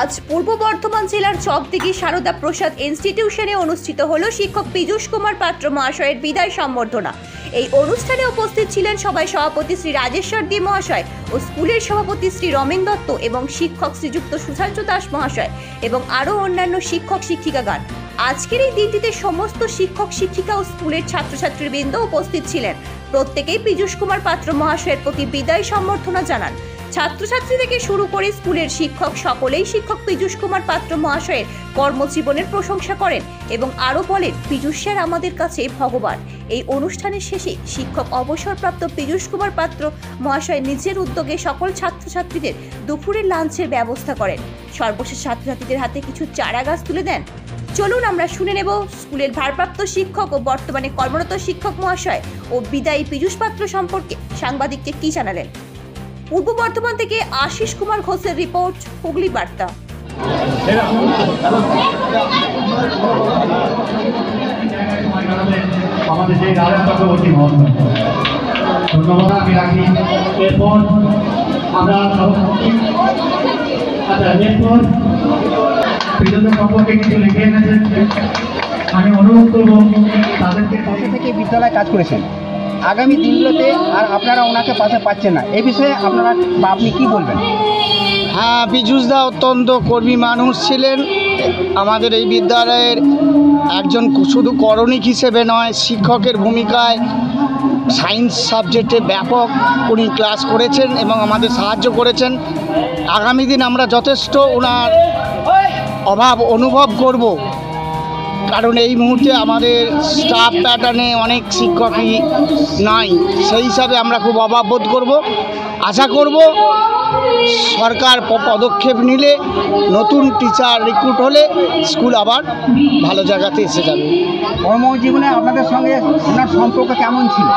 আজ পূর্ব বর্ধমান জেলার চকদিঘি সারদা প্রসাদ ইনস্টিটিউশনে অনুষ্ঠিত হলো শিক্ষক পীযূষ কুমার পাত্র মহাশয়ের বিদায় সম্বর্ধনা। এই অনুষ্ঠানে উপস্থিত ছিলেন সভায় সভাপতি শ্রী রাজেশ্বর দে মহাশয় ও স্কুলের সভাপতি শ্রী রমেন দত্ত এবং শিক্ষক শ্রীযুক্ত সুধাংশ দাস মহাশয় এবং আরও অন্যান্য শিক্ষক শিক্ষিকাগণ। আজকের এই দিনটিতে সমস্ত শিক্ষক শিক্ষিকা ও স্কুলের ছাত্রছাত্রীবৃন্দ উপস্থিত ছিলেন। প্রত্যেকেই পীযূষ কুমার পাত্র মহাশয়ের প্রতি বিদায় সম্বর্ধনা জানান। ছাত্রছাত্রী থেকে শুরু করে স্কুলের শিক্ষক সকলেই শিক্ষক পীযূষ কুমার পাত্র মহাশয়ের কর্মজীবনের প্রশংসা করেন এবং আরও বলেন, পীযূষ স্যার আমাদের কাছে ভগবান। এই অনুষ্ঠানের শেষে শিক্ষক অবসরপ্রাপ্ত পীযূষ কুমার পাত্র মহাশয় নিজের উদ্যোগে সকল ছাত্রছাত্রীদের দুপুরের লাঞ্চের ব্যবস্থা করেন। সর্বশেষ ছাত্রছাত্রীদের হাতে কিছু চারা গাছ তুলে দেন। চলুন আমরা শুনে নেব স্কুলের ভারপ্রাপ্ত শিক্ষক ও বর্তমানে কর্মরত শিক্ষক মহাশয় ও বিদায়ী পীযূষ পাত্র সম্পর্কে সাংবাদিককে কি জানালেন। পূর্ব বর্ধমান থেকে আশিস কুমার ঘোষের রিপোর্ট, হুগলি বার্তা। আমাদের যে রাজা চক্রবর্তী মহোদয়, ধন্যবাদ আমি রাখি। এরপর আমরা এরপর প্রিয়জন সম্পর্কে কিছু লিখে এনেছেন। আমি অনুরোধ করবো তাদেরকে থেকে বিদ্যালয়ে কাজ করেছেন, আগামী দিনগুলোতে আর আপনারা ওনাকে পাশে পাচ্ছেন না, এই বিষয়ে আপনারা বা আপনি কি বলবেন? হ্যাঁ, পীযূষদা অত্যন্ত কর্মী মানুষ ছিলেন। আমাদের এই বিদ্যালয়ের একজন শুধু করণিক হিসেবে নয়, শিক্ষকের ভূমিকায় সায়েন্স সাবজেক্টে ব্যাপক উনি ক্লাস করেছেন এবং আমাদের সাহায্য করেছেন। আগামী দিন আমরা যথেষ্ট ওনার অভাব অনুভব করব, কারণ এই মুহূর্তে আমাদের স্টাফ প্যাটার্নে অনেক শিক্ষকই নাই। সেই হিসাবে আমরা খুব অভাব বোধ করব। আশা করব সরকার পদক্ষেপ নিলে, নতুন টিচার রিক্রুট হলে স্কুল আবার ভালো জায়গাতে এসে যাবে। কর্মজীবনে আপনাদের সঙ্গে ওনার সম্পর্ক কেমন ছিল?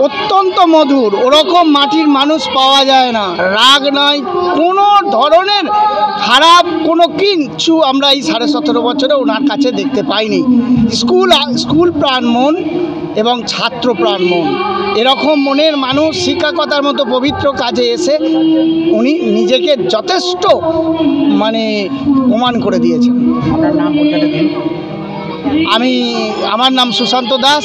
অত্যন্ত মধুর। ওরকম মাটির মানুষ পাওয়া যায় না। রাগ নয়, কোনো ধরনের খারাপ কোনো কিচ্ছু আমরা এই 17.5 বছরে ওনার কাছে দেখতে পাইনি। স্কুল প্রাণ মন এবং ছাত্র প্রাণ মন, এরকম মনের মানুষ শিক্ষকতার মতো পবিত্র কাজে এসে উনি নিজেকে যথেষ্ট প্রমাণ করে দিয়েছেন। আপনার নাম পরিচয় দিন। আমার নাম সুশান্ত দাস,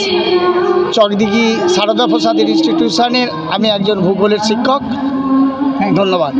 চকদিঘি সারদা প্রসাদ ইনস্টিটিউশনের আমি একজন ভূগোলের শিক্ষক। ধন্যবাদ।